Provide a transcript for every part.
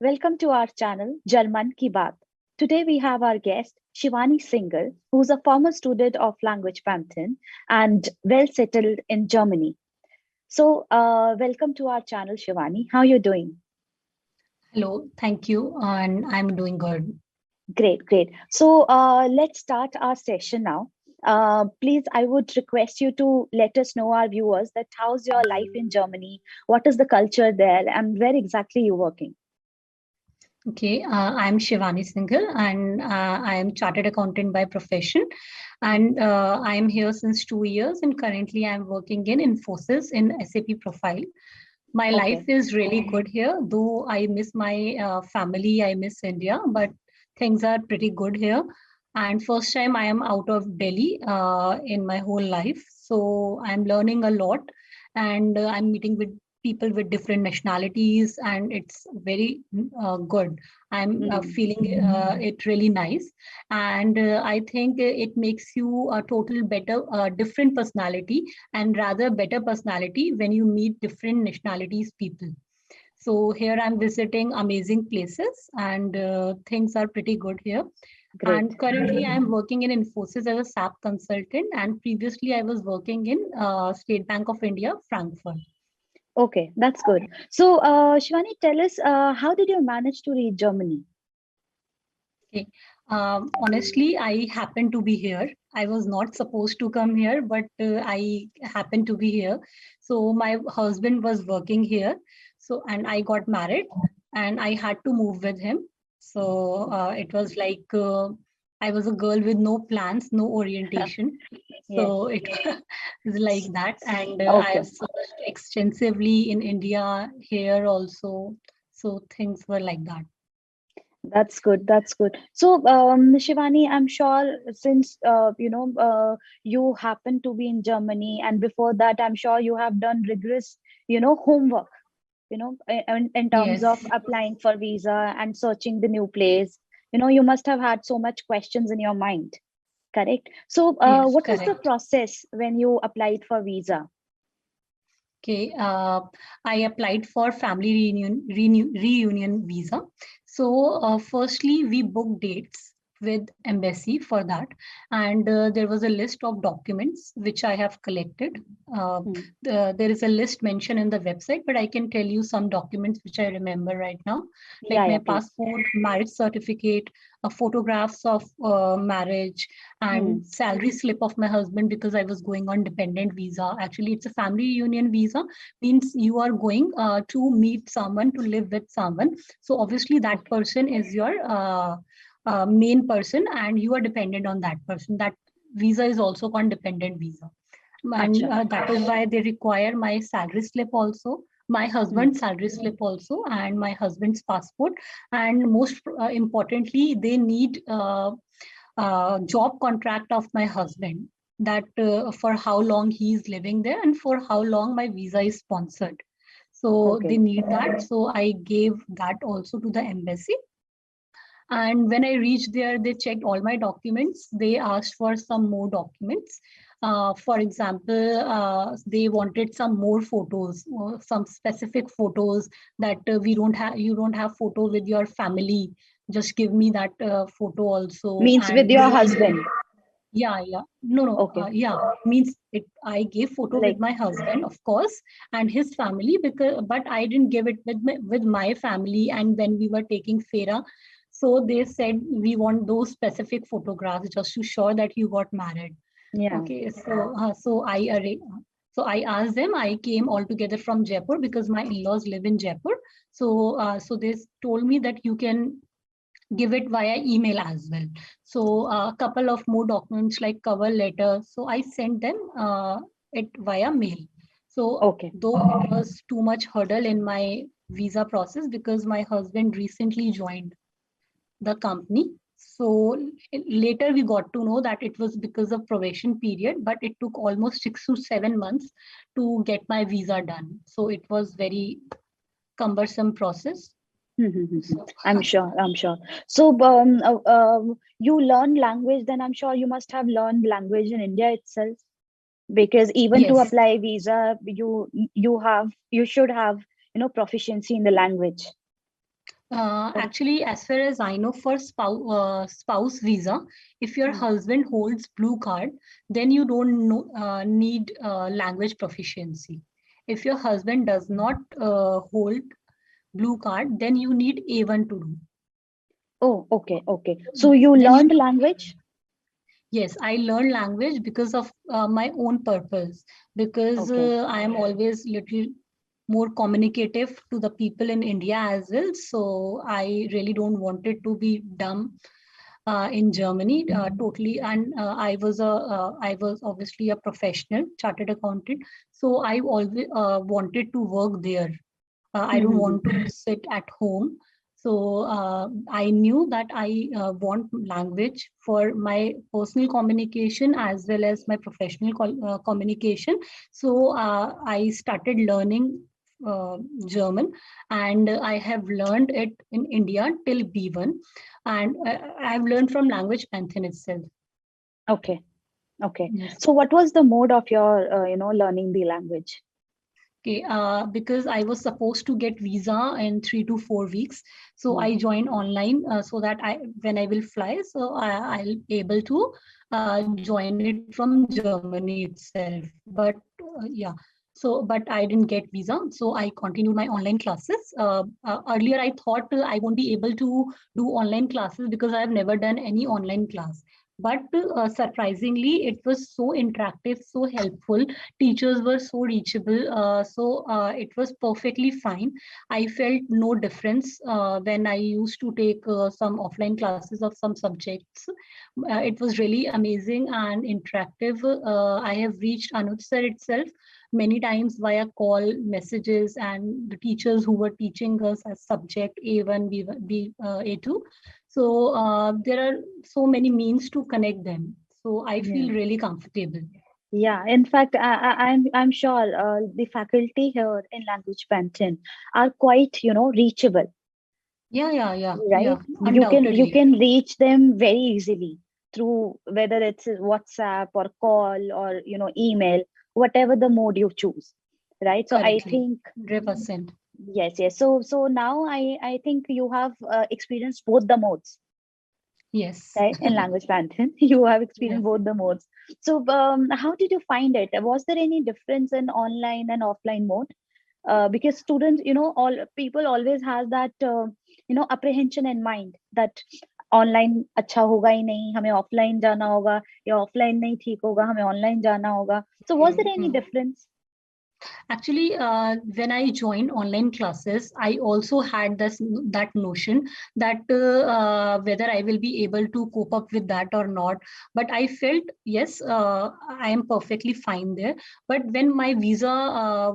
Welcome to our channel, German Ki Baat. Today we have our guest, Shivani Singhal, who's a former student of Language Pantheon and well settled in Germany. Welcome to our channel, Shivani. How are you doing? Hello, thank you, and I'm doing good. Great, great. Let's start our session now. Please, I would request you to let us know, our viewers, that how's your life in Germany? What is the culture there, and where exactly you're working? Okay, I'm Shivani Singhal, and I am chartered accountant by profession, and I'm here since 2 years, and currently I'm working in Infosys in SAP profile. My life Okay. is really good here, though I miss my family, I miss India, but things are pretty good here. And first time I am out of Delhi in my whole life, so I'm learning a lot, and I'm meeting with people with different nationalities, and it's very good. I'm Hmm. feeling it really nice, and I think it makes you a total better, different personality, and rather better personality when you meet different nationalities people. So here I'm visiting amazing places, and things are pretty good here. Great. And currently I'm working in Infosys as a SAP consultant, and previously I was working in State Bank of India, Frankfurt. Okay, that's good. Shivani, tell us, how did you manage to reach Germany? Okay. Honestly, I happened to be here. I was not supposed to come here, but I happened to be here. So my husband was working here. So, and I got married and I had to move with him. So it was like I was a girl with no plans, no orientation. Yes. So it was like that. And I Okay, have searched extensively in India, here also. So things were like that. that's good. That's good. Shivani, I'm sure since you happen to be in Germany, and before that, I'm sure you have done rigorous, homework. In terms of Yes, applying for visa and searching the new place. You must have had so much questions in your mind. Correct. yes, What was the correct. process when you applied for visa? Okay, I applied for family reunion visa. So, firstly, we booked dates with embassy for that, and there was a list of documents which I have collected. Uh, Hmm. there is a list mentioned in the website, but I can tell you some documents which I remember right now, like Yeah, my yeah, please. passport, marriage certificate, photographs of marriage, Hmm. and salary slip of my husband because I was going on dependent visa. Actually, it's a family union visa, means you are going to meet someone, to live with someone. So obviously that Okay. person is your main person, and you are dependent on that person. That visa is also called dependent visa, and Acha. that is why they require my salary slip also, my Hmm. husband's salary slip also, and my husband's passport. And most importantly, they need job contract of my husband, that for how long he is living there and for how long my visa is sponsored. So they Okay. need that. So I gave that also to the embassy. And when I reached there, they checked all my documents. They asked for some more documents. For example, they wanted some more photos, or some specific photos that we don't have. You don't have photo with your family. Just give me that photo also. Means with And your they want, husband. yeah, yeah. No, no. Okay. Yeah, means it. I gave photo with Like, my husband, of course, and his family, because but I didn't give it with my family. And when we were taking Fera, so they said we want those specific photographs just to show that you got married. yeah. Okay, so I asked them. I came all together from Jaipur because my in-laws live in Jaipur. So they told me that you can give it via email as well. So a couple of more documents like cover letter. So I sent them it via mail. So Okay. though it was too much hurdle in my visa process because my husband recently joined the company. So later we got to know that it was because of probation period, but it took almost 6 to 7 months to get my visa done. So it was very cumbersome process. So I'm sure. I'm sure. You learned language, then I'm sure you must have learned language in India itself. Because even to yes, apply visa, you should have proficiency in the language. Actually, as far as I know, for spouse visa, if your Hmm. husband holds blue card, then you don't need language proficiency. If your husband does not hold blue card, then you need A1 to do. Oh, okay, okay. So Yes, you then you learned language? yes, I learned language because of my own purpose, because Okay. I am always little more communicative to the people in India as well. So I really don't want it to be dumb in Germany totally. And I was obviously a professional chartered accountant. So I always wanted to work there. I don't Mm-hmm. want to sit at home. So I knew that I want language for my personal communication as well as my professional communication. So I started learning uh, German, and I have learned it in India till B1, and I've learned from language Pantheon itself. Okay, okay. Yes. So what was the mode of your, learning the language? Okay, because I was supposed to get visa in 3 to 4 weeks, so Hmm. I joined online so that when I will fly, so I'll able to join it from Germany itself. But yeah, so but I didn't get visa, so I continued my online classes. Earlier, I thought I won't be able to do online classes because I have never done any online class. But surprisingly, it was so interactive, so helpful. Teachers were so reachable, so it was perfectly fine. I felt no difference when I used to take some offline classes of some subjects. It was really amazing and interactive. I have reached Anuj sir itself many times via call, messages, and the teachers who were teaching us as subject A1, B1, A2. So there are so many means to connect them. So I Yeah. feel really comfortable. Yeah, in fact, I'm sure the faculty here in Language Pantheon are quite, reachable, Yeah. right? You can Undoubtedly. reach them very easily through whether it's WhatsApp or call or email, whatever the mode you choose, right? So I Correctly. think 100%. yes, yes. So now I think you have experienced both the modes, Yes. right? In Language Pantheon, you have experienced Yes. both the modes. So how did you find it? Was there any difference in online and offline mode? Because students, all people always has that apprehension in mind that online अच्छा होगा ही नहीं हमें offline जाना होगा या offline नहीं ठीक होगा हमें ऑनलाइन जाना होगा so was there any Mhm. difference? Actually, when I joined online classes, I also had this that notion that whether I will be able to cope up with that or not. But I felt yes, I am perfectly fine there. But when my visa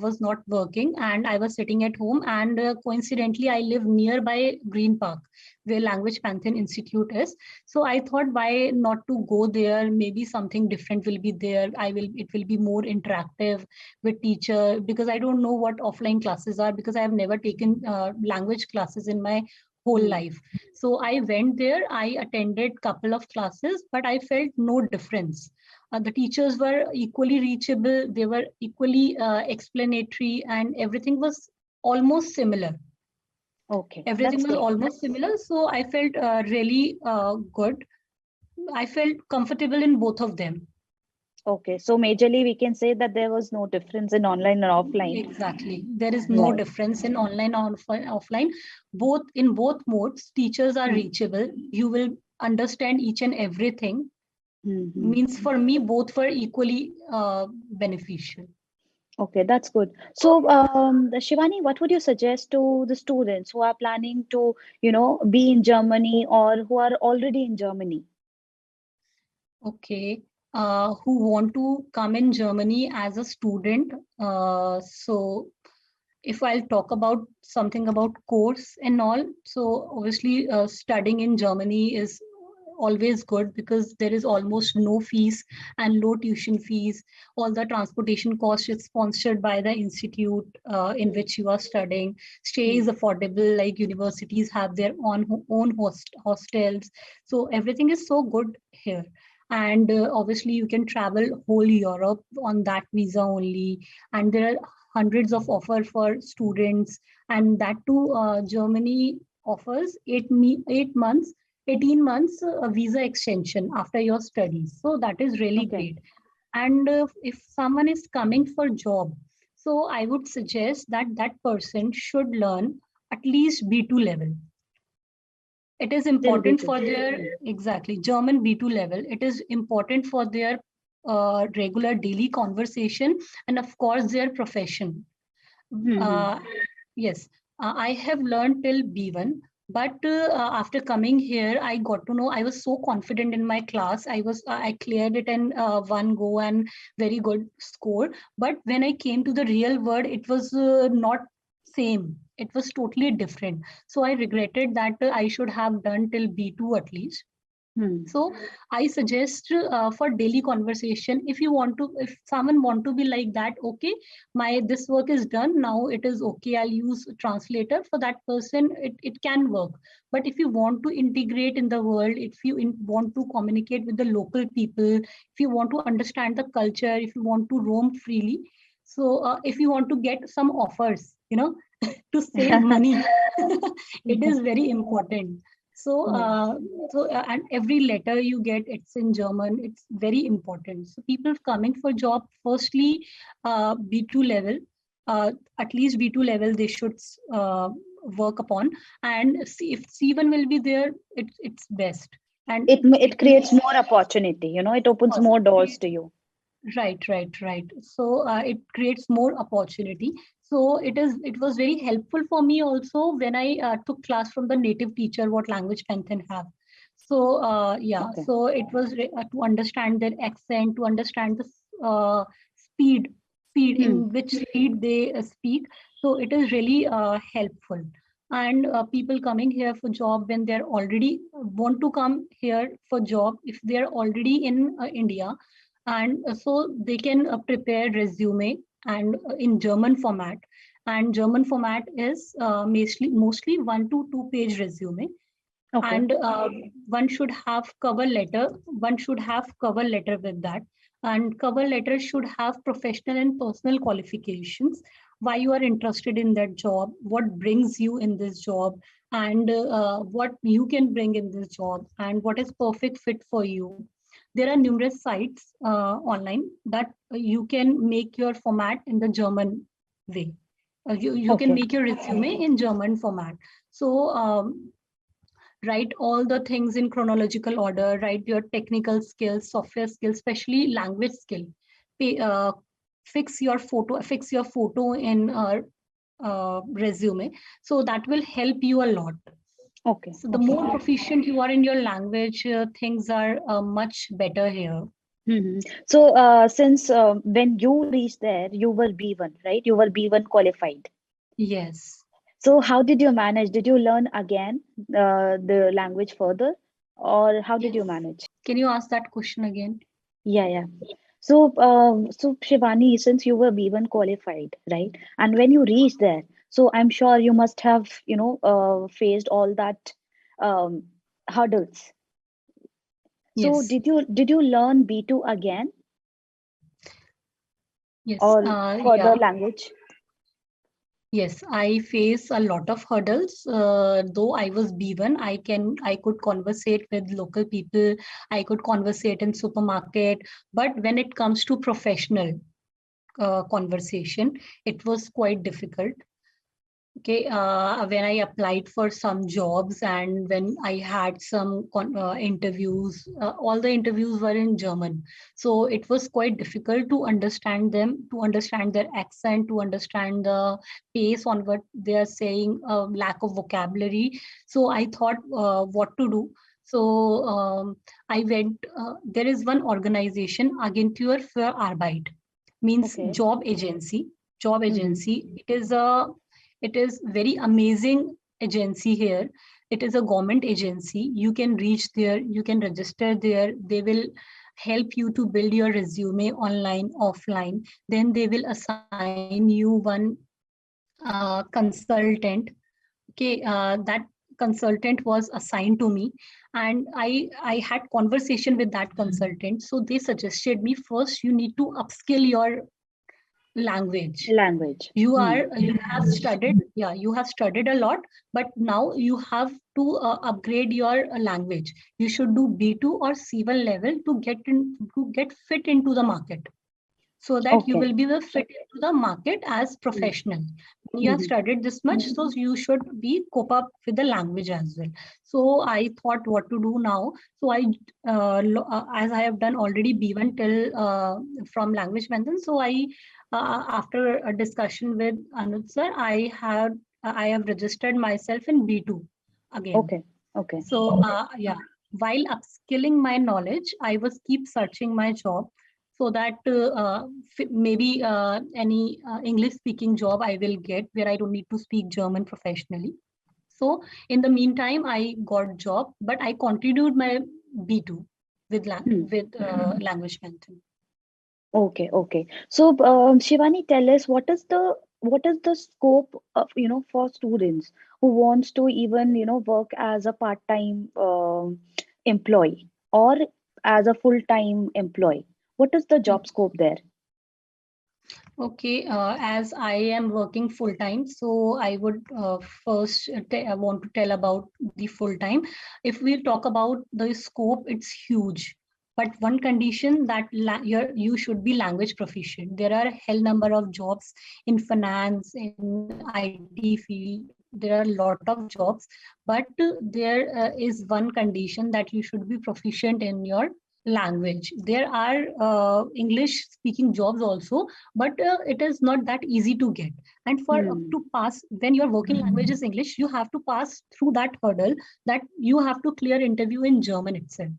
was not working and I was sitting at home, and coincidentally I live nearby Green Park, where Language Pantheon Institute is. So I thought, why not to go there? Maybe something different will be there. It will be more interactive with teacher, because I don't know what offline classes are, because I have never taken language classes in my whole Hmm. life. So I went there, I attended couple of classes, but I felt no difference. The teachers were equally reachable, they were equally explanatory, and Okay, everything that's was great. almost similar. So I felt really good. I felt comfortable in both of them. Okay, so majorly we can say that there was no difference in online and offline, Exactly. There is no right? difference in online or offline. Both in both modes, teachers are Hmm. reachable. You will understand each and everything. Hmm. Hmm. Means for me, both were equally beneficial. Okay, that's good. So, Shivani, what would you suggest to the students who are planning to, be in Germany or who are already in Germany? Okay. Who want to come in Germany as a student? So if I'll talk about something about course and all, so obviously studying in Germany is always good because there is almost no fees and low tuition fees. All the transportation cost is sponsored by the institute in Hmm. which you are studying. Stay Hmm. is affordable, like universities have their own hostels. So everything is so good here. And obviously you can travel whole Europe on that visa only, and there are hundreds of offer for students, and that too Germany offers 8 months, 18 months visa extension after your studies. So that is really Okay. great. And if someone is coming for job, so I would suggest that that person should learn at least B2 level. It is Till important B2. for their, exactly, German B2 level. It is important for their regular daily conversation, and of course their profession. Mm-hmm. uh, yes, I have learned till B1, but after coming here, I got to know, I was so confident in my class. I cleared it in one go and very good score. But when I came to the real world, it was not same. It was totally different. So I regretted that I should have done till B2 at least. Hmm. So I suggest for daily conversation, if you want to, if someone want to be like that, okay, my this work is done now, it is okay, I'll use translator. For that person, it can work. But if you want to integrate in the world, if you want to communicate with the local people, if you want to understand the culture, if you want to roam freely, so if you want to get some offers, to save money, it is very important. So, Yes. and every letter you get, it's in German. It's very important. So, people coming for job, firstly, B2 level, at least B2 level, they should work upon. And see if C1 will be there, it's best. And It it will, creates more opportunity, it opens more doors to you. right. So it creates more opportunity. So it was very helpful for me also when I took class from the native teacher what language Pantheon have. So yeah, Okay. so it was to understand their accent, to understand the speed, speed Hmm. in which speed they speak. So it is really helpful. And people coming here for job when they're already want to come here for job, if they're already in India, and so they can prepare resume and in German format. And German format is mostly 1 to 2 page resume. Okay. And one should have cover letter. One should have cover letter with that. And cover letter should have professional and personal qualifications. Why you are interested in that job, what brings you in this job, and what you can bring in this job, and what is perfect fit for you. There are numerous sites online that you can make your format in the German way. You can Okay. make your resume in German format. So write all the things in chronological order, write your technical skills, software skills, especially language skill. Pay, fix your photo in resume. So that will help you a lot. Okay. So the Okay. more proficient you are in your language, things are much better here. Hmm. So, since when you reached there, you were B1, right? You were B1 qualified. Yes. So, how did you manage? Did you learn again the language further, or how did you Yes. manage? Can you ask that question again? Yeah, yeah. So Shivani, since you were B1 qualified, right? And when you reached there, so I'm sure you must have, faced all that um, hurdles. So Yes. did you learn B2 again Yes. or further Yeah. language? Yes, I face a lot of hurdles. Though I was B1, I could conversate with local people. I could conversate in supermarket. But when it comes to professional conversation, it was quite difficult. Okay, when I applied for some jobs and when I had some interviews, all the interviews were in German. So it was quite difficult to understand them, to understand their accent, to understand the pace on what they are saying, lack of vocabulary. So I thought what to do. So I went, there is one organization, Agentur für Arbeit, means Okay. job agency. Job Mm-hmm. agency. It is very amazing agency here. It is a government agency. You can reach there, you can register there. They will help you to build your resume online, offline. Then they will assign you one consultant. Okay, that consultant was assigned to me, and I had conversation with that consultant. So they suggested me, first you need to upskill your language. Language. You have studied, you have studied a lot, but now you have to upgrade your language. You should do B2 or C1 level to get fit into the market, so that you Okay. will be the fit into the market as professional. When you have studied this much, so you should be cope up with the language as well. So I thought what to do now. So as I have done already B1 till from language mention, so after a discussion with Anuj sir, I have registered myself in B2 again. Okay. Okay. So while upskilling my knowledge, I was keep searching my job, so that maybe any English speaking job I will get where I don't need to speak German professionally. So in the meantime, I got job, but I continued my B2 with language mentoring. Okay, okay. So, Shivani, tell us what is the scope of, for students who wants to even, work as a part-time employee or as a full-time employee. What is the job scope there? Okay, as I am working full time, so I would first I want to tell about the full time. If we talk about the scope, it's huge. But one condition that you should be language proficient. There are a hell number of jobs in finance, in IT field. There are a lot of jobs, but there is one condition that you should be proficient in your language. There are English speaking jobs also, but it is not that easy to get. And for Hmm. to pass, when your working language is English, you have to pass through that hurdle, that you have to clear interview in German itself.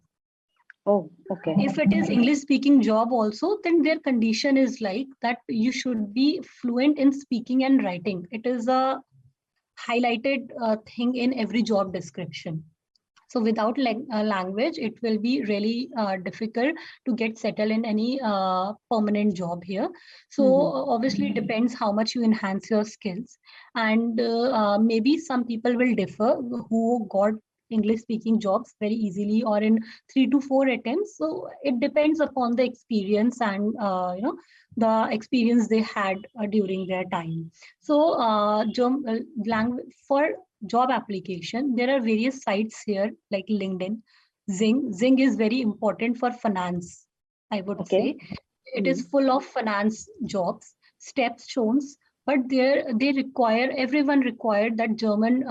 Oh, okay. If it is English speaking job also, then their condition is like that you should be fluent in speaking and writing. It is a highlighted thing in every job description. So without language, it will be really difficult to get settled in any permanent job here. So Hmm. obviously it depends how much you enhance your skills. And maybe some people will differ who got English speaking jobs very easily or in 3 to 4 attempts. So it depends upon the experience and the experience they had during their time. So language for job application, there are various sites here like LinkedIn, Zing. Zing is very important for finance, I would Okay. say. It Hmm. is full of finance jobs, steps shown, but there they require, everyone required that German.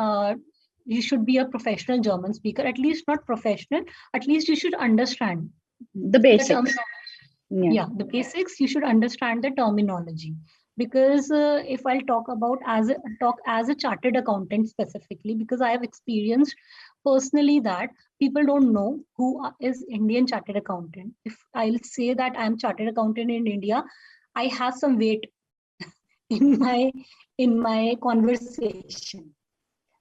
You should be a professional German speaker, at least not professional. At least you should understand The the basics. terminology. Yeah. Yeah, the basics, you should understand the terminology. Because if I'll talk as a chartered accountant specifically, because I have experienced personally that people don't know is Indian chartered accountant. If I'll say that I'm chartered accountant in India, I have some weight in my conversation.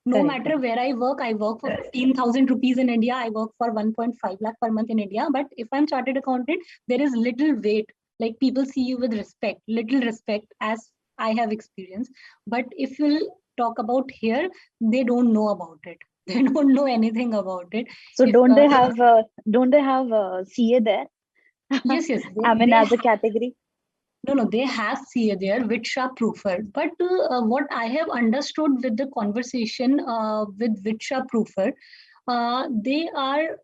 No matter Correct. where I work for 15,000 rupees in India, I work for 1.5 lakh per month in India. But if I'm chartered accountant, there is little weight. Like people see you with respect, little respect, as I have experienced. But if you'll talk about here, they don't know about it. They don't know anything about it. So If don't they have CA there? yes, yes, I mean, as a category. no, they have CA there, which are preferred. But what I have understood with the conversation with which are preferred, they are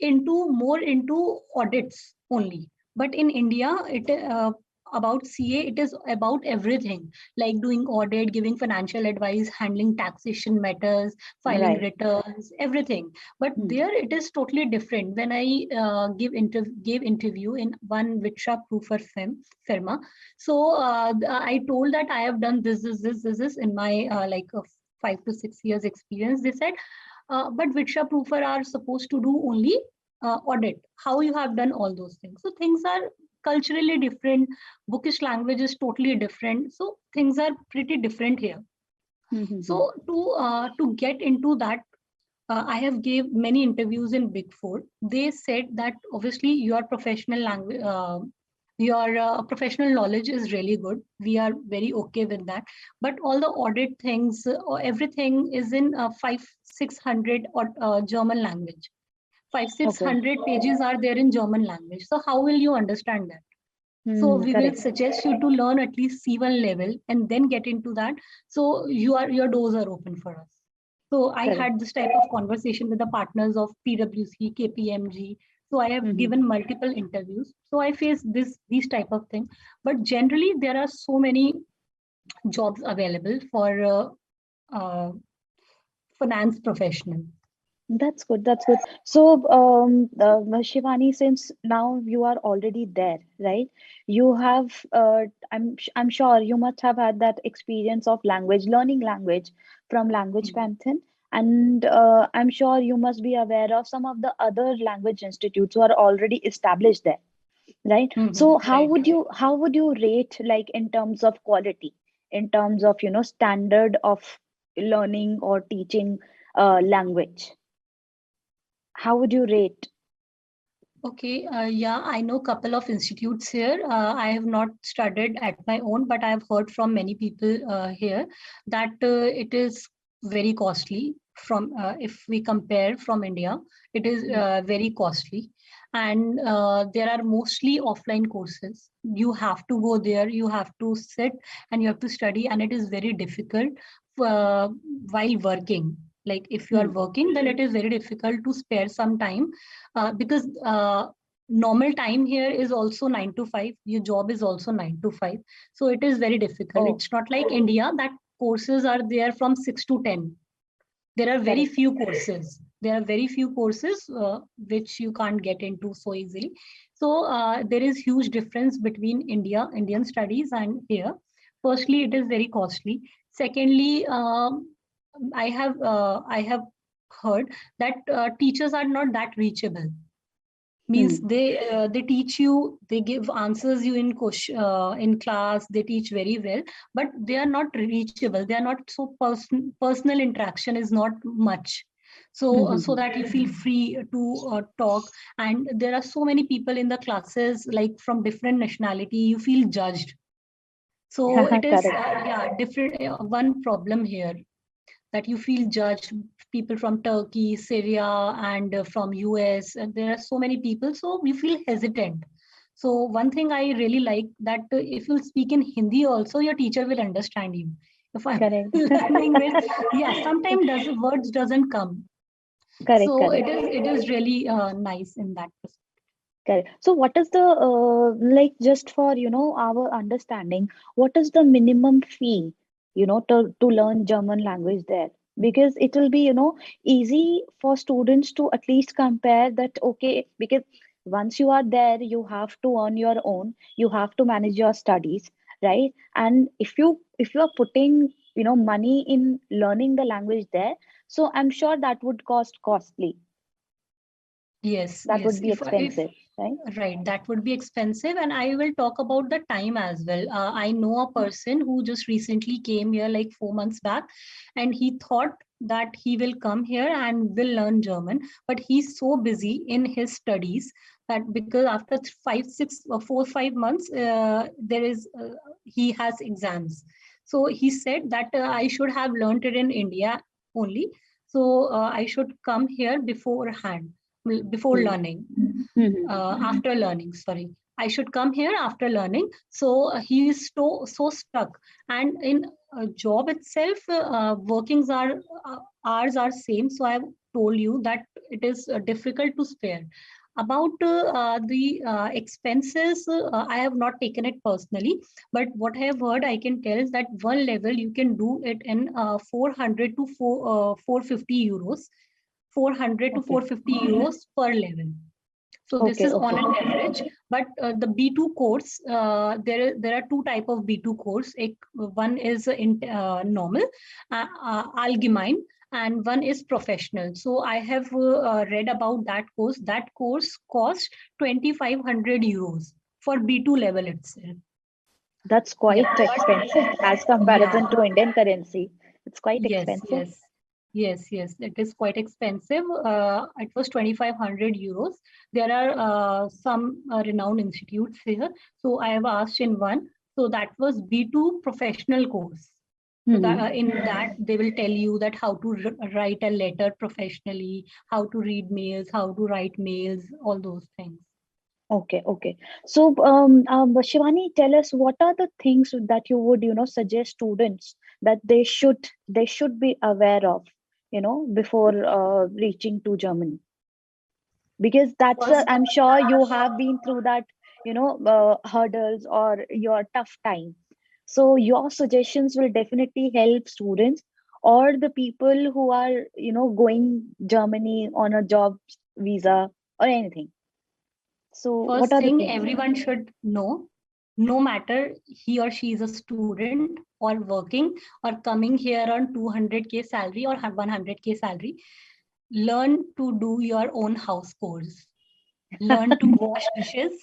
more into audits only. But in India, it about CA, it is about everything, like doing audit, giving financial advice, handling taxation matters, filing Right. returns, everything. But Hmm. there it is totally different. When I gave interview in one Vitra Proofer firma, so I told that I have done this in my 5 to 6 years experience. They said, but Vitra Proofer are supposed to do only audit. How you have done all those things? So things are culturally different. Bookish language is totally different. So things are pretty different here. Hmm. So to get into that, I have gave many interviews in Big Four. They said that obviously your professional language, your professional knowledge is really good. We are very okay with that. But all the audit things, or everything is in 500-600 or German language. 500-600 Okay. pages are there in German language. So how will you understand that? So we will Correct. suggest you to learn at least C1 level and then get into that. So your doors are open for us. So I Correct. had this type of conversation with the partners of PwC, KPMG. So I have Hmm. given multiple interviews. So I face these type of things. But generally, there are so many jobs available for uh, finance professional. That's good. That's good. So, Shivani, since now you are already there, right? You have, I'm sure you must have had that experience of language, learning language from Language Mhm. Pantheon, and I'm sure you must be aware of some of the other language institutes who are already established there, right? So, Right. how would you rate, like, in terms of quality, in terms of, standard of learning or teaching language? How would you rate? Okay, yeah, I know couple of institutes here. I have not studied at my own, but I have heard from many people here that it is very costly. From if we compare from India, it is Mm. very costly, and there are mostly offline courses. You have to go there, you have to sit, and you have to study, and it is very difficult uh, while working. Like if you are Mm. working, then it is very difficult to spare some time because normal time here is also 9 to 5, your job is also 9 to 5, so it is very difficult. Oh, It's not like India that courses are there from 6 to 10. There are very correct. few courses, there are very few courses which you can't get into so easily. So there is huge difference between Indian studies and here. Firstly, it is very costly. Secondly, I have heard that teachers are not that reachable. Means Mm. they teach you, they give answers you in question in class, they teach very well, but they are not reachable, they are not so personal interaction is not much. So Mm-hmm. that you feel free to talk, and there are so many people in the classes like from different nationality, you feel judged. So it is Correct. yeah, different one problem here, that you feel judged. People from Turkey, Syria, and from US, and there are so many people, so you feel hesitant. So one thing I really like that if you speak in Hindi also, your teacher will understand you. If I'm Correct. learning with, yeah, sometimes does words doesn't come. Correct. So Correct. it is really nice in that perspective. Correct. So, what is the like, just for our understanding, what is the minimum fee, to learn German language there? Because it will be, easy for students to at least compare that, okay, because once you are there, you have to earn your own, you have to manage your studies, right? And if you are putting, money in learning the language there, so I'm sure that would costly. Yes, That yes. would be If expensive, right? right, that would be expensive. And I will talk about the time as well. I know a person who just recently came here like 4 months back, and he thought that he will come here and will learn German, but he's so busy in his studies that because after 4 5 months, he has exams. So he said that I should have learned it in India only. So I should come here beforehand, before Hmm. learning, Hmm. after learning, sorry, I should come here after learning. So he is so stuck. And in a job itself, workings are hours are same, so I've told you that it is difficult to spare. About the expenses, I have not taken it personally, but what I have heard, I can tell is that one level you can do it in 400 to 450 euros, 400 to Okay. 450 euros per level. So this Okay. is on Okay. an average, but the B2 course, there are two type of B2 course. One is normal, allgemein, and one is professional. So I have read about that course. That course costs 2,500 euros for B2 level itself. That's Yeah, quite expensive as yeah. comparison to Indian currency. It's quite Yes, expensive. yes, yes, yes. It is quite expensive. It was 2,500 euros. There are some renowned institutes here. So I have asked in one. So that was B2 professional course. So that Hmm. in that they will tell you that how to write a letter professionally, how to read mails, how to write mails, all those things. Okay, okay. So, Shivani, tell us what are the things that you would, suggest students that they should be aware of, before reaching to Germany? Because First, I'm sure you have been through that, hurdles or your tough time. So your suggestions will definitely help students or the people who are, going Germany on a job visa or anything. So what first are the thing things? everyone should know, no matter he or she is a student or working or coming here on 200K salary or 100K salary, learn to do your own house chores. Learn to wash dishes,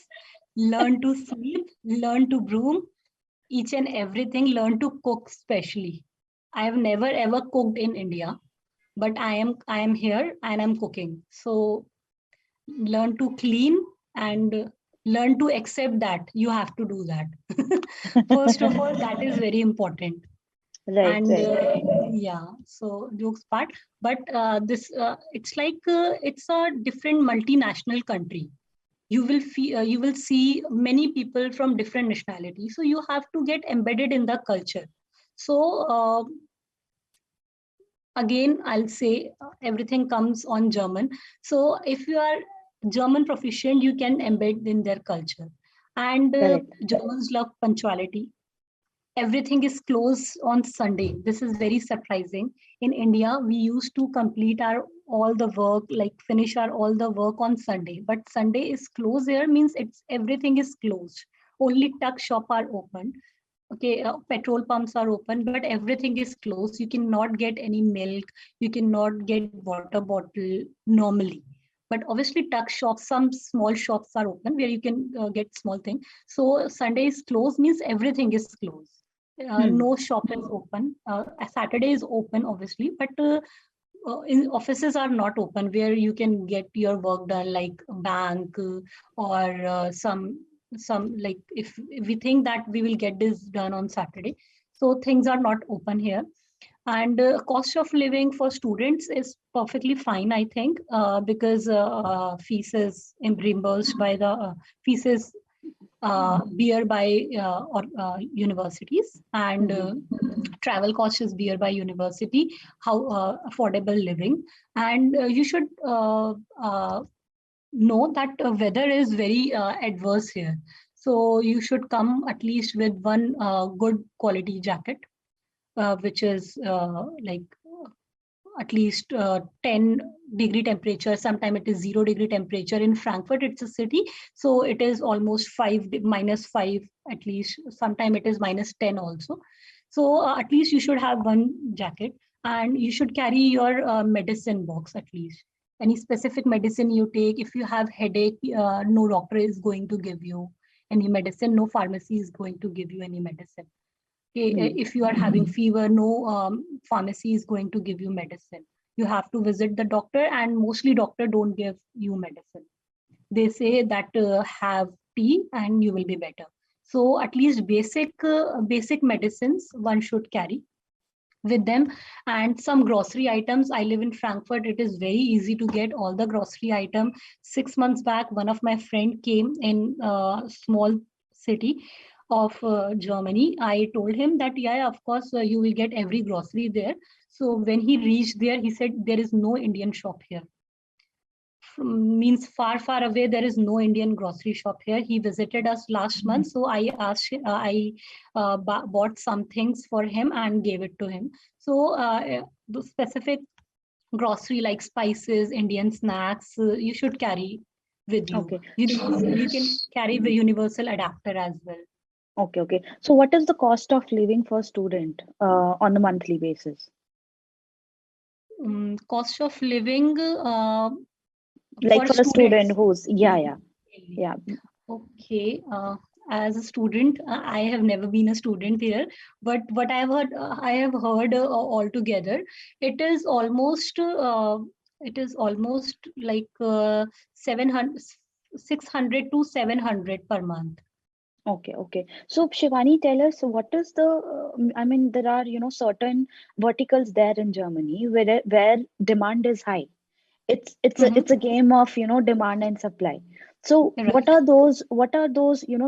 learn to sweep, learn to broom, each and everything, learn to cook specially. I have never ever cooked in India, but I am here and I'm cooking. So learn to clean and learn to accept that you have to do that. First of all, that is very important. Right, And right. yeah, so jokes part, but this it's like it's a different multinational country. You will see many people from different nationalities, so you have to get embedded in the culture. So again, I'll say everything comes on German. So if you are German proficient, you can embed in their culture. And Correct. Germans love punctuality. Everything is closed on Sunday. This is very surprising. In India, we used to complete our all the work, like finish our all the work on Sunday. But Sunday is closed here means it's everything is closed. Only tuck shop are open. Okay, petrol pumps are open, but everything is closed. You cannot get any milk. You cannot get water bottle normally. But obviously, tuck shops, some small shops are open where you can get small thing. So Sunday is closed means everything is closed. Hmm. No shop is open. Saturday is open, obviously, but in offices are not open where you can get your work done, like bank or some like if we think that we will get this done on Saturday, so things are not open here. And cost of living for students is perfectly fine, I think, because fees is reimbursed by the fees is bear by universities, and Hmm. travel cost is bear by university. How affordable living, and you should know that weather is very adverse here, so you should come at least with one good quality jacket, which is like at least 10-degree temperature. Sometime it is 0-degree temperature. In Frankfurt, it's a city, so it is almost 5 - 5 at least. Sometime it is -10 also. So at least you should have one jacket, and you should carry your medicine box at least. Any specific medicine you take, if you have headache, no doctor is going to give you any medicine. No pharmacy is going to give you any medicine. Okay, Hmm. if you are having fever, no pharmacy is going to give you medicine. You have to visit the doctor, and mostly doctor don't give you medicine. They say that have tea and you will be better. So at least basic medicines one should carry with them, and some grocery items. I live in Frankfurt. It is very easy to get all the grocery item. 6 months back, one of my friend came in a small city of Germany. I told him that yeah, of course you will get every grocery there. So when he reached there, he said there is no Indian shop here. Means far away, there is no Indian grocery shop here. He visited us last month, so I asked I bought some things for him and gave it to him. So the specific grocery like spices, Indian snacks, you should carry with you. Okay. You can carry the universal adapter as well. Okay, okay. So what is the cost of living for student on a monthly basis? Cost of living Like for for a student students. who's, yeah, yeah, yeah. Okay. As a student, I have never been a student here, but what I have heard altogether, it is almost, like 700, 600 to 700 per month. Okay, okay. So Shivani, tell us what is the, I mean, there are, certain verticals there in Germany where demand is high. It's a Mhm. game of, demand and supply. So Right. what are those,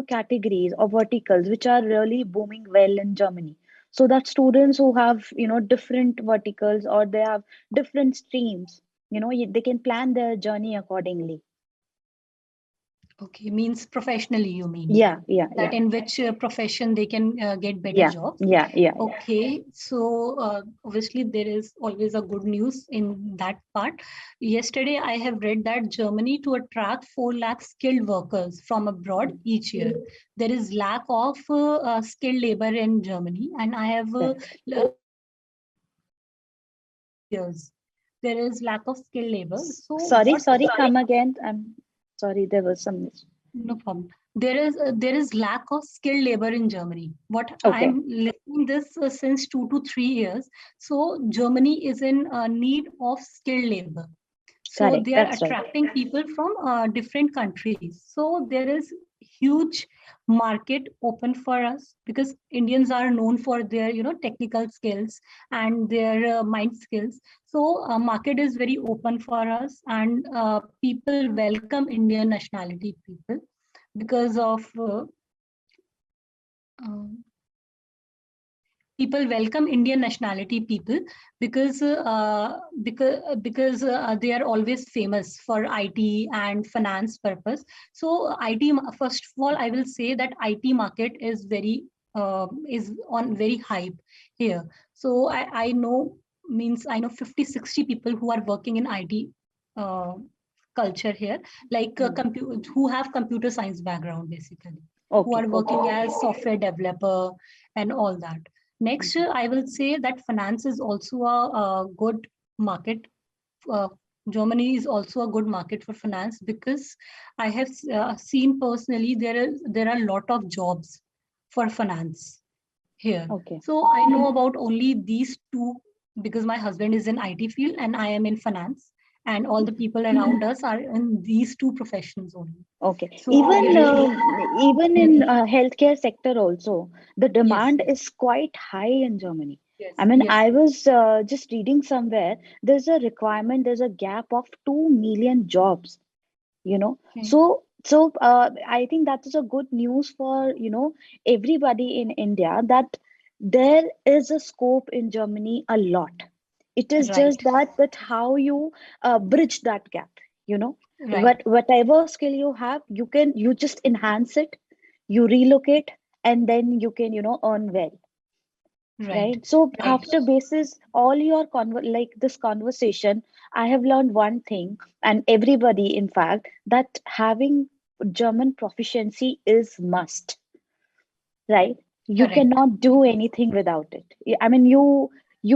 categories or verticals which are really booming well in Germany? So that students who have, different verticals or they have different streams, they can plan their journey accordingly. Okay, means professionally, you mean Yeah, yeah, that yeah, in which profession they can get better yeah, jobs. yeah, yeah, yeah. Okay, so obviously there is always a good news in that part. Yesterday, I have read that Germany to attract 4 lakh skilled workers from abroad each year. There is lack of skilled labor in Germany, and I have Correct. years. There is lack of skilled labor. So Sorry, what? sorry, come again. I'm sorry, there was some. No problem. There is lack of skilled labor in Germany. What Okay, I'm listening this since 2 to 3 years. So Germany is in need of skilled labor. So correct. they are That's right. attracting people from different countries. So there is huge market open for us because Indians are known for their technical skills and their mind skills. So market is very open for us, and people welcome Indian nationality people because of uh, people welcome Indian nationality people because they are always famous for IT and finance purpose. So IT, first of all, I will say that IT market is is on very hype here. So I know, means I know 50, 60 people who are working in IT uh, culture here, like Hmm. who have computer science background basically, who Okay, are okay. working as software developer and all that. Next, Mhm. I will say that finance is also a good market. Uh, Germany is also a good market for finance because I have seen personally there are a lot of jobs for finance here. Okay. So I know about only these two because my husband is in IT field and I am in finance, and all the Mhm. people around us are in these two professions only. Okay. So we really, Even in healthcare sector also, the yes, demand yes, is quite high in Germany. I yes, mean, yes, I yes. was just reading somewhere, there's a requirement, there's a gap of 2 million jobs, you know. Okay. So I think that is a good news for, everybody in India, that there is a scope in Germany a lot. It is Right, just that how you bridge that gap, you know. right, Whatever skill you have, you just enhance it, you relocate, and then you can, earn well, right, right? So right. after basis all your like this conversation, I have learned one thing, and everybody in fact, that having German proficiency is must, right? You Correct. cannot do anything without it. I mean, you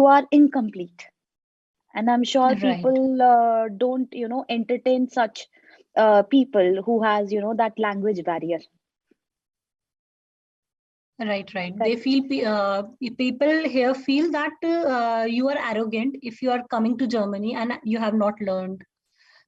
are incomplete, and I'm sure Right, people don't, entertain such people who has, that language barrier. right, right. They Correct. feel people here feel that you are arrogant if you are coming to Germany and you have not learned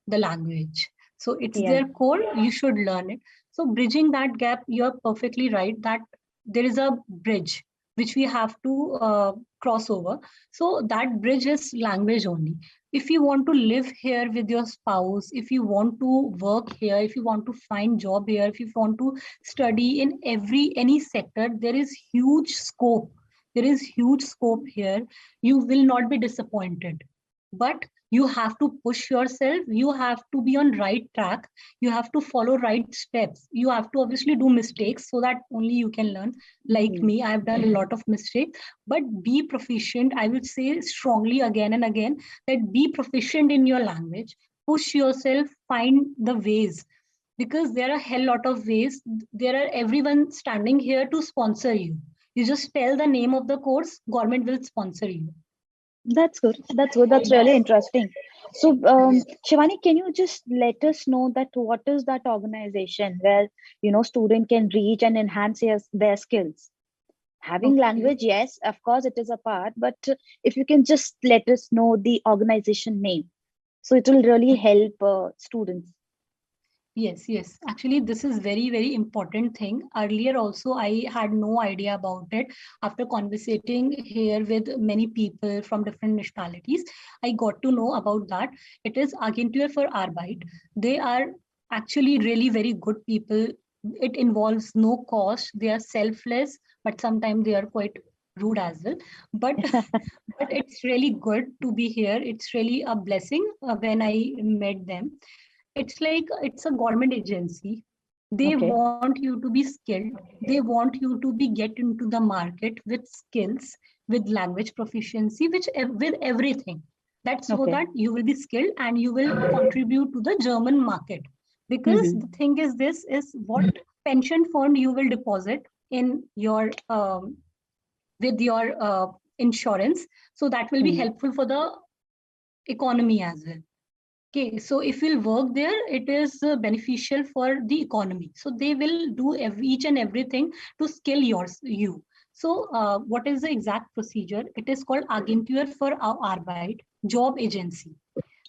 the language. So it's Yeah. their core. You should learn it. So bridging that gap, you're perfectly right that there is a bridge which we have to cross over. So that bridge is language only. If you want to live here with your spouse, if you want to work here, if you want to find job here, if you want to study in any sector, there is huge scope. There is huge scope here. You will not be disappointed. But you have to push yourself, you have to be on right track, you have to follow right steps, you have to obviously do mistakes so that only you can learn. Like Mhm. me, I have done a lot of mistakes, but be proficient. I would say strongly again and again that be proficient in your language, push yourself, find the ways, because there are a hell lot of ways. There are everyone standing here to sponsor you. You just tell the name of the course, government will sponsor you. That's good. That's good. That's really interesting. So, Shivani, can you just let us know that what is that organization where, student can reach and enhance their skills? Having Okay. language, yes, of course, it is a part, but if you can just let us know the organization name, so it will really help students. Yes, yes. Actually, this is very, very important thing. Earlier also, I had no idea about it. After conversating here with many people from different nationalities, I got to know about that. It is Agentur for Arbeit. They are actually really very good people. It involves no cost. They are selfless, but sometimes they are quite rude as well. But but it's really good to be here. It's really a blessing when I met them. It's like it's a government agency. They Okay. want you to be skilled. They want you to be get into the market with skills, with language proficiency, with everything. That's so Okay. that you will be skilled and you will contribute to the German market. Because Mm-hmm. the thing is, this is what pension fund you will deposit in your with your insurance. So that will be Mm-hmm. helpful for the economy as well. Okay, so if you'll work there, it is beneficial for the economy. So they will do each and everything to skill you. So what is the exact procedure? It is called Agentur für Arbeit, job agency.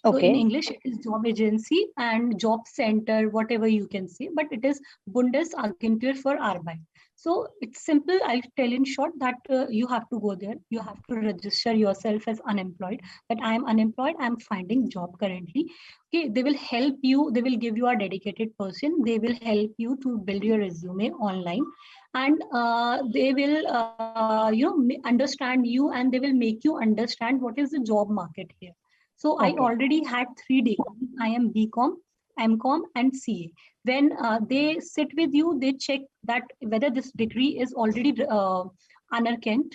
So in Okay. English, it is job agency and job center, whatever you can say, but it is Bundesagentur für Arbeit. So it's simple. I'll tell in short that you have to go there. You have to register yourself as unemployed. That I am unemployed. I'm finding job currently. Okay, they will help you. They will give you a dedicated person. They will help you to build your resume online, and they will understand you, and they will make you understand what is the job market here. So I Okay. already had 3 degrees. I am BCom, MCom, and CA. When they sit with you, they check that whether this degree is already anerkannt.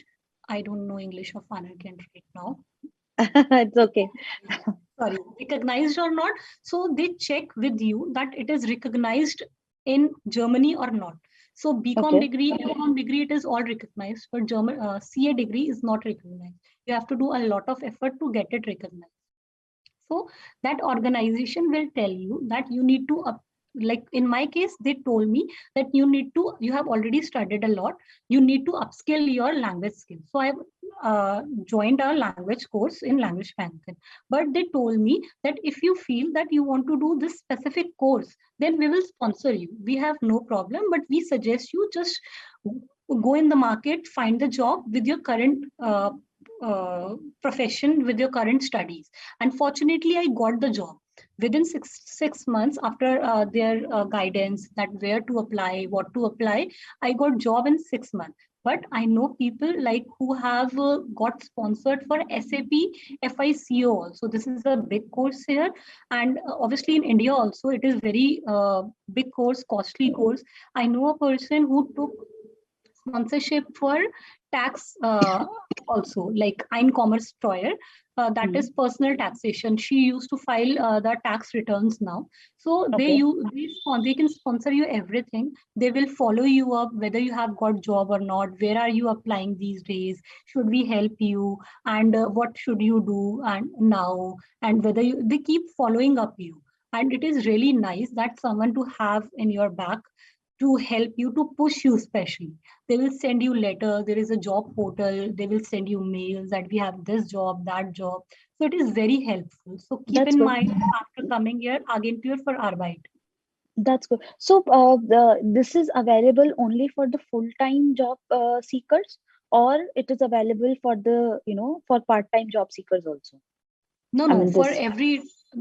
I don't know English of anerkannt right now. It's okay. Sorry, recognized or not. So they check with you that it is recognized in Germany or not. So BCom Okay. degree, MCom degree, it is all recognized, but German CA degree is not recognized. You have to do a lot of effort to get it recognized. So that organization will tell you that you need to like in my case, they told me that you have already studied a lot, you need to upskill your language skills. So I joined a language course in language Pantheon. But they told me that if you feel that you want to do this specific course, then we will sponsor you. We have no problem, but we suggest you just go in the market, find the job with your current profession, with your current studies. Unfortunately, I got the job within six months after their guidance that where to apply, what to apply. I got job in 6 months. But I know people like who have got sponsored for SAP FICO also. This is a big course here, and obviously in India also it is very big course, costly course. I know a person who took sponsorship for tax also, like Einkommensteuer. That Hmm. is personal taxation. She used to file the tax returns now. So Okay. they can sponsor you everything. They will follow you up whether you have got job or not. Where are you applying these days? Should we help you? And what should you do and now? And whether they keep following up you. And it is really nice that someone to have in your back to help you, to push you, especially they will send you letter. There is a job portal, they will send you mails that we have this job, that job. So it is very helpful. So keep That's in good. mind after coming here, Agentur for Arbeit. That's good. So, this is available only for the full-time job seekers, or it is available for the, for part-time job seekers also. No, I no, mean, this.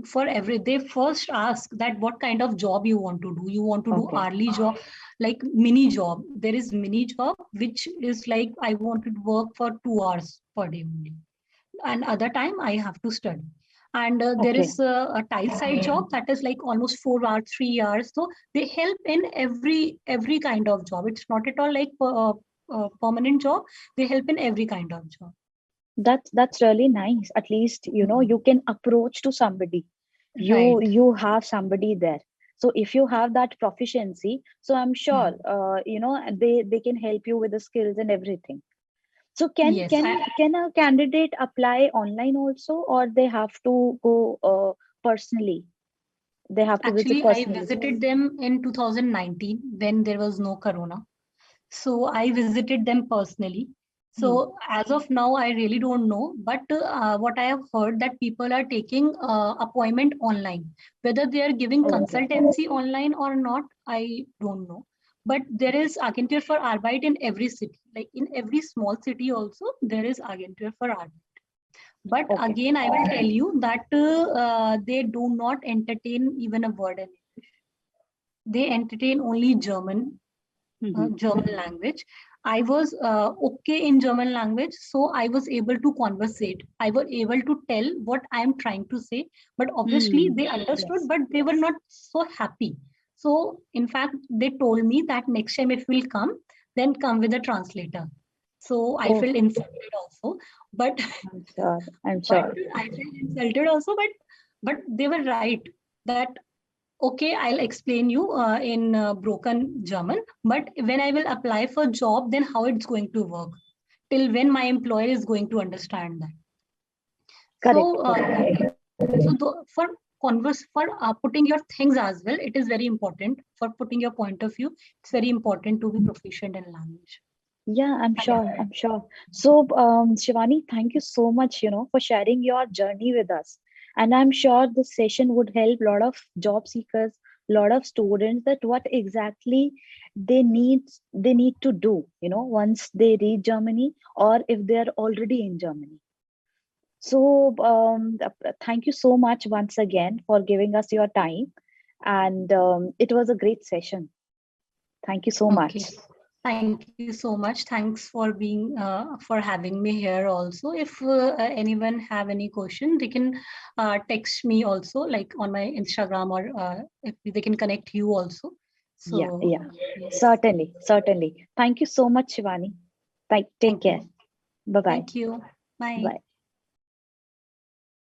for every, they first ask that what kind of job you want to do. You want to do Okay. hourly job, like mini job. There is mini job which is like I want to work for 2 hours per day only, and other time I have to study. And there Okay. is a tile side job that is like almost 4 hours, 3 hours. So they help in every kind of job. It's not at all like permanent job. They help in every kind of job. That's really nice. At least, you can approach to somebody. You Right. you have somebody there. So if you have that proficiency, so I'm sure, Hmm. they can help you with the skills and everything. So can Yes, can can a candidate apply online also, or they have to go personally? They have to visit actually I personally. visited them in 2019 when there was no corona. So I visited them personally. Hmm. So as of now, I really don't know. But what I have heard that people are taking appointment online. Whether they are giving Okay. consultancy online or not, I don't know. But there is Agentur for Arbeit in every city. Like in every small city also, there is Agentur for Arbeit. But Okay. again, I will tell you that they do not entertain even a word in English. they entertain only German language. I was okay in German language, so I was able to conversate. I was able to tell what I am trying to say, but obviously they understood, Yes. but they were not so happy. So, in fact, they told me that next time if we'll come, then come with a translator. So I felt Oh, insulted also, but I'm sure. I'm but sure. I felt insulted also, but they were right that okay, I'll explain you in broken German, but when I will apply for job, then how it's going to work? Till when my employer is going to understand that? Correct. So, Correct. for converse, for putting your things as well, it is very important for putting your point of view. It's very important to be proficient in language. Yeah, I'm And sure. I'm sure. So, Shivani, thank you so much, for sharing your journey with us. And I'm sure this session would help a lot of job seekers, a lot of students that what exactly they need to do, once they reach Germany or if they're already in Germany. So, thank you so much once again for giving us your time. And it was a great session. Thank you so okay. much. Thank you so much. Thanks for being for having me here also. If anyone have any question, they can text me also, like on my Instagram, or if they can connect you also. Yeah, So yeah. yes, Certainly, certainly. Thank you so much, Shivani. Take thank care. you. Bye bye. Thank you. Bye. Bye.